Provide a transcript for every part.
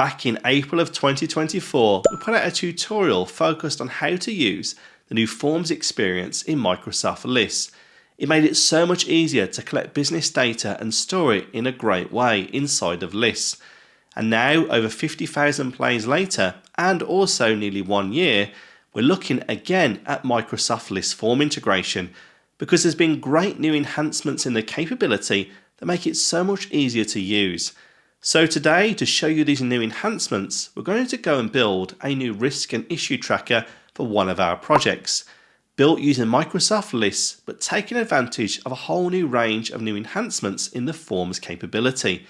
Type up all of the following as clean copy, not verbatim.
Back in April of 2024, we put out a tutorial focused on how to use the new Forms experience in Microsoft Lists. It made it so much easier to collect business data and store it in a great way inside of Lists. And now, over 50,000 plays later, and also nearly 1 year, we're looking again at Microsoft List form integration, because there's been great new enhancements in the capability that make it so much easier to use. So today, to show you these new enhancements, we're going to go and build a new risk and issue tracker for one of our projects, built using Microsoft Lists, but taking advantage of a whole new range of new enhancements in the Forms capability.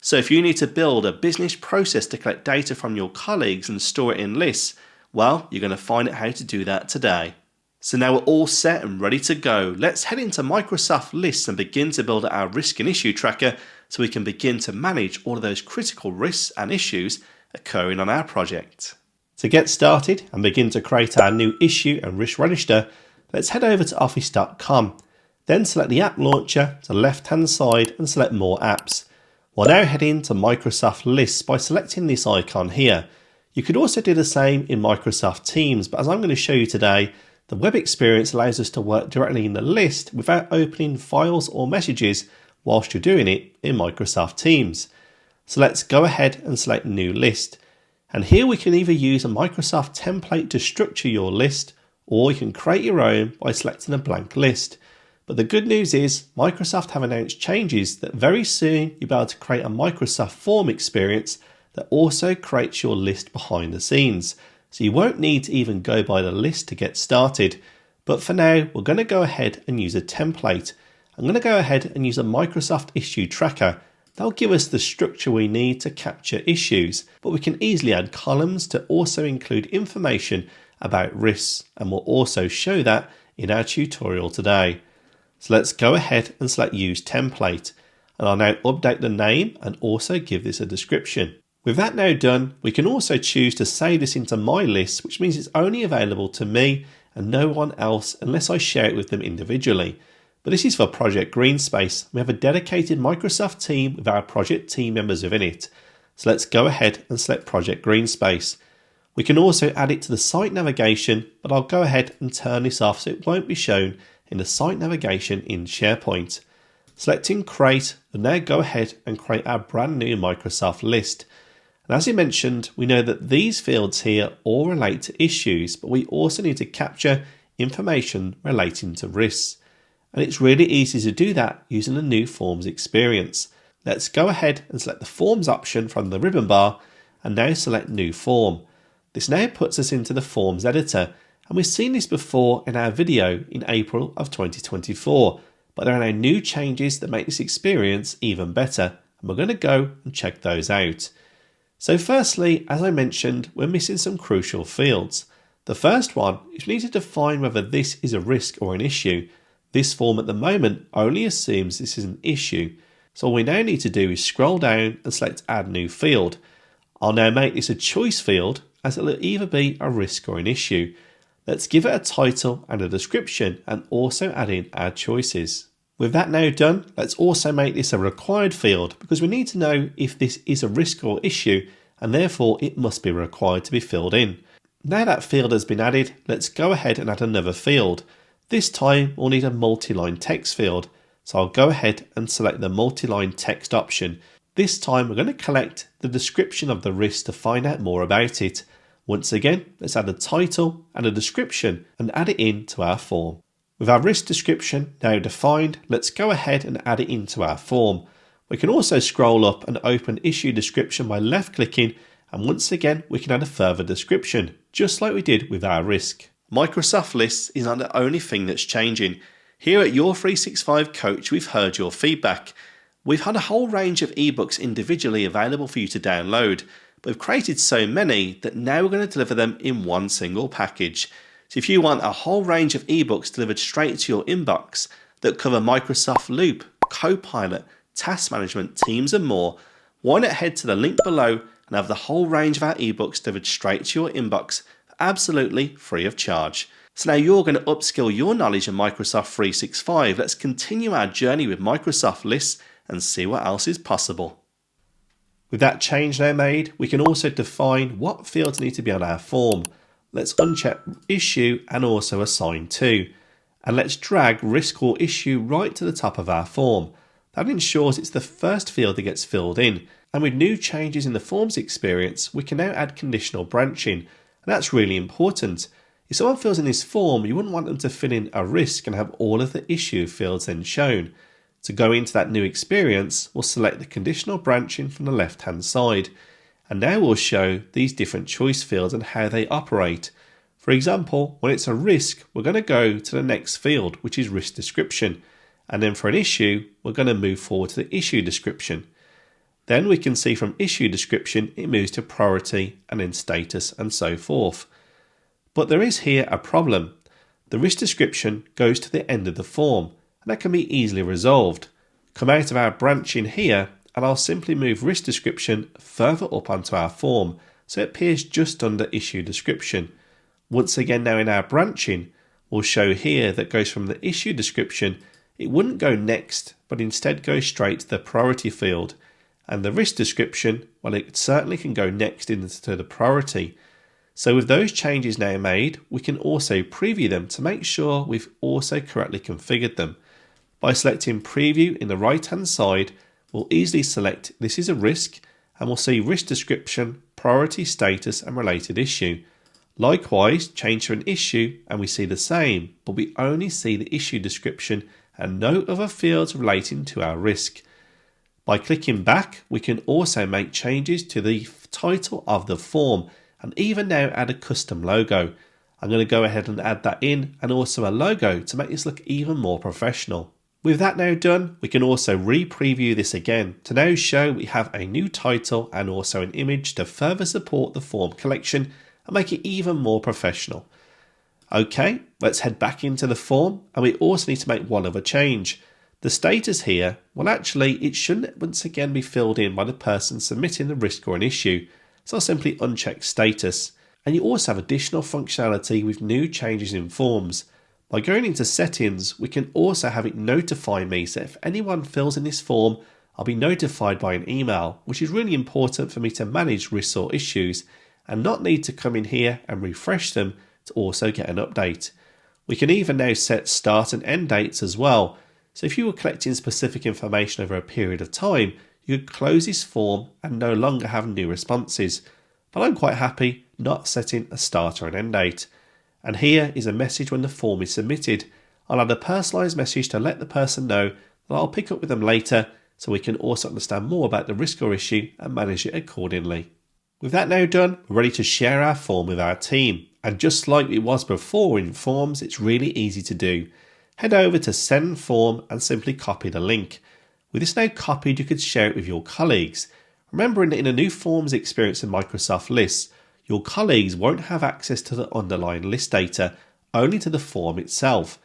So if you need to build a business process to collect data from your colleagues and store it in Lists, well, you're going to find out how to do that today. So now we're all set and ready to go. Let's head into Microsoft Lists and begin to build our risk and issue tracker so we can begin to manage all of those critical risks and issues occurring on our project. To get started and begin to create our new issue and risk register, let's head over to office.com. Then select the app launcher to the left hand side and select more apps. We'll now head into Microsoft Lists by selecting this icon here. You could also do the same in Microsoft Teams, but as I'm going to show you today, the web experience allows us to work directly in the list without opening files or messages whilst you're doing it in Microsoft Teams. So let's go ahead and select New List. And here we can either use a Microsoft template to structure your list, or you can create your own by selecting a blank list. But the good news is Microsoft have announced changes that very soon you'll be able to create a Microsoft form experience that also creates your list behind the scenes. So you won't need to even go by the list to get started. But for now, we're going to go ahead and use a template. I'm going to go ahead and use a Microsoft issue tracker. That'll give us the structure we need to capture issues, but we can easily add columns to also include information about risks, and we'll also show that in our tutorial today. So let's go ahead and select Use Template, and I'll now update the name and also give this a description. With that now done, we can also choose to save this into my list, which means it's only available to me and no one else unless I share it with them individually. But this is for Project Greenspace. We have a dedicated Microsoft team with our project team members within it. So let's go ahead and select Project Greenspace. We can also add it to the site navigation, but I'll go ahead and turn this off so it won't be shown in the site navigation in SharePoint. Selecting Create, we'll now go ahead and create our brand new Microsoft list. And as you mentioned, we know that these fields here all relate to issues, but we also need to capture information relating to risks. And it's really easy to do that using the new Forms experience. Let's go ahead and select the Forms option from the ribbon bar and now select New Form. This now puts us into the Forms editor, and we've seen this before in our video in April of 2024, but there are now new changes that make this experience even better, and we're going to go and check those out. So firstly, as I mentioned, we're missing some crucial fields. The first one is we need to define whether this is a risk or an issue. This form at the moment only assumes this is an issue. So all we now need to do is scroll down and select Add New Field. I'll now make this a choice field as it will either be a risk or an issue. Let's give it a title and a description and also add in our choices. With that now done, let's also make this a required field because we need to know if this is a risk or issue and therefore it must be required to be filled in. Now that field has been added, let's go ahead and add another field. This time we'll need a multi-line text field, so I'll go ahead and select the multi-line text option. This time we're going to collect the description of the risk to find out more about it. Once again, let's add a title and a description and add it into our form. With our risk description now defined, let's go ahead and add it into our form. We can also scroll up and open issue description by left clicking, and once again we can add a further description, just like we did with our risk. Microsoft Lists is not the only thing that's changing. Here at Your 365 Coach, we've heard your feedback. We've had a whole range of ebooks individually available for you to download, but we've created so many that now we're going to deliver them in one single package. So if you want a whole range of ebooks delivered straight to your inbox that cover Microsoft Loop, Copilot, Task Management, Teams and more, why not head to the link below and have the whole range of our ebooks delivered straight to your inbox absolutely free of charge. So now you're going to upskill your knowledge in Microsoft 365. Let's continue our journey with Microsoft Lists and see what else is possible. With that change now made, we can also define what fields need to be on our form. Let's uncheck issue and also assign to. And let's drag risk or issue right to the top of our form. That ensures it's the first field that gets filled in. And with new changes in the forms experience, we can now add conditional branching. And that's really important. If someone fills in this form, you wouldn't want them to fill in a risk and have all of the issue fields then shown. To go into that new experience, we'll select the conditional branching from the left-hand side. And now we'll show these different choice fields and how they operate. For example, when it's a risk, we're going to go to the next field, which is risk description. And then for an issue, we're going to move forward to the issue description. Then we can see from issue description, it moves to priority and then status and so forth. But there is here a problem. The risk description goes to the end of the form, and that can be easily resolved. Come out of our branching here, and I'll simply move risk description further up onto our form, so it appears just under issue description. Once again now in our branching, we'll show here that goes from the issue description, it wouldn't go next, but instead go straight to the priority field. And the risk description, well, it certainly can go next into the priority. So with those changes now made, we can also preview them to make sure we've also correctly configured them. By selecting preview in the right hand side, we'll easily select this is a risk, and we'll see risk description, priority status and related issue. Likewise, change to an issue and we see the same, but we only see the issue description and no other fields relating to our risk. By clicking back, we can also make changes to the title of the form and even now add a custom logo. I'm going to go ahead and add that in and also a logo to make this look even more professional. With that now done, we can also re-preview this again to now show we have a new title and also an image to further support the form collection and make it even more professional. Okay, let's head back into the form, and we also need to make one other change. The status here, well actually it shouldn't once again be filled in by the person submitting the risk or an issue. So I'll simply uncheck status. And you also have additional functionality with new changes in forms. By going into settings, we can also have it notify me, so if anyone fills in this form, I'll be notified by an email, which is really important for me to manage risks or issues and not need to come in here and refresh them to also get an update. We can even now set start and end dates as well. So if you were collecting specific information over a period of time, you could close this form and no longer have new responses. But I'm quite happy not setting a start or an end date. And here is a message when the form is submitted. I'll add a personalised message to let the person know that I'll pick up with them later, so we can also understand more about the risk or issue and manage it accordingly. With that now done, we're ready to share our form with our team. And just like it was before in forms, it's really easy to do. Head over to send form and simply copy the link. With this now copied, you could share it with your colleagues. Remembering that in a new forms experience in Microsoft Lists, your colleagues won't have access to the underlying list data, only to the form itself.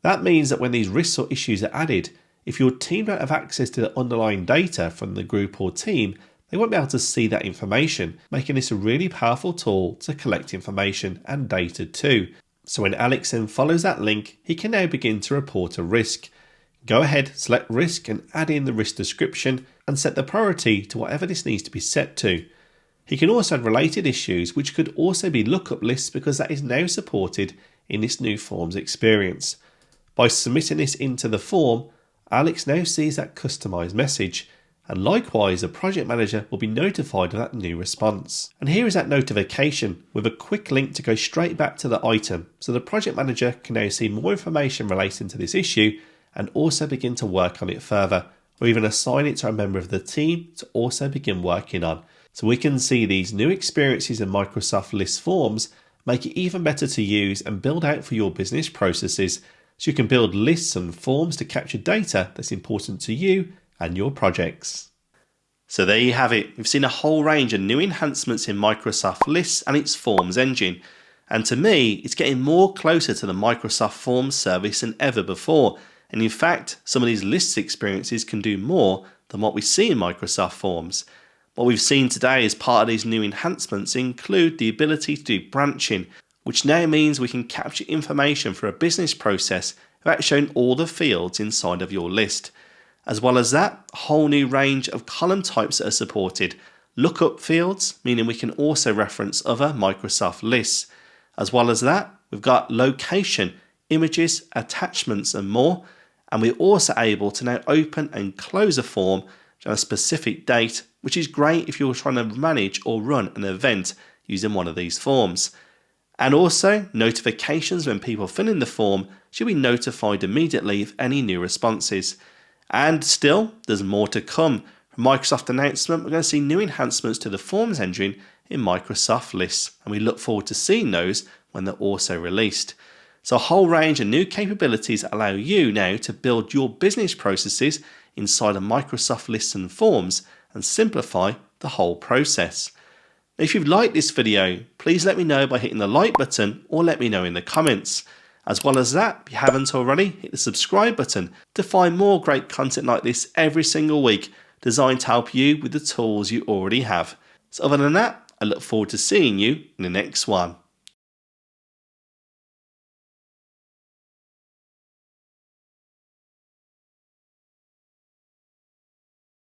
That means that when these risks or issues are added, if your team don't have access to the underlying data from the group or team, they won't be able to see that information, making this a really powerful tool to collect information and data too. So when Alex then follows that link, he can now begin to report a risk. Go ahead, select risk and add in the risk description and set the priority to whatever this needs to be set to. He can also add related issues, which could also be lookup lists because that is now supported in this new forms experience. By submitting this into the form, Alex now sees that customized message, and likewise the project manager will be notified of that new response. And here is that notification with a quick link to go straight back to the item, so the project manager can now see more information relating to this issue and also begin to work on it further, or even assign it to a member of the team to also begin working on. So we can see these new experiences in Microsoft List Forms make it even better to use and build out for your business processes, so you can build lists and forms to capture data that's important to you and your projects. So there you have it. We've seen a whole range of new enhancements in Microsoft Lists and its Forms engine. And to me, it's getting more closer to the Microsoft Forms service than ever before. And in fact, some of these lists experiences can do more than what we see in Microsoft Forms. What we've seen today as part of these new enhancements include the ability to do branching, which now means we can capture information for a business process without showing all the fields inside of your list. As well as that, a whole new range of column types that are supported. Lookup fields, meaning we can also reference other Microsoft lists. As well as that, we've got location, images, attachments and more. And we're also able to now open and close a form on a specific date, which is great if you're trying to manage or run an event using one of these forms. And also, notifications when people fill in the form should be notified immediately of any new responses. And still, there's more to come. From Microsoft announcement, we're going to see new enhancements to the Forms engine in Microsoft Lists, and we look forward to seeing those when they're also released. So a whole range of new capabilities allow you now to build your business processes inside of Microsoft Lists and Forms and simplify the whole process. If you've liked this video, please let me know by hitting the like button or let me know in the comments. As well as that, if you haven't already, hit the subscribe button to find more great content like this every single week, designed to help you with the tools you already have. So other than that, I look forward to seeing you in the next one.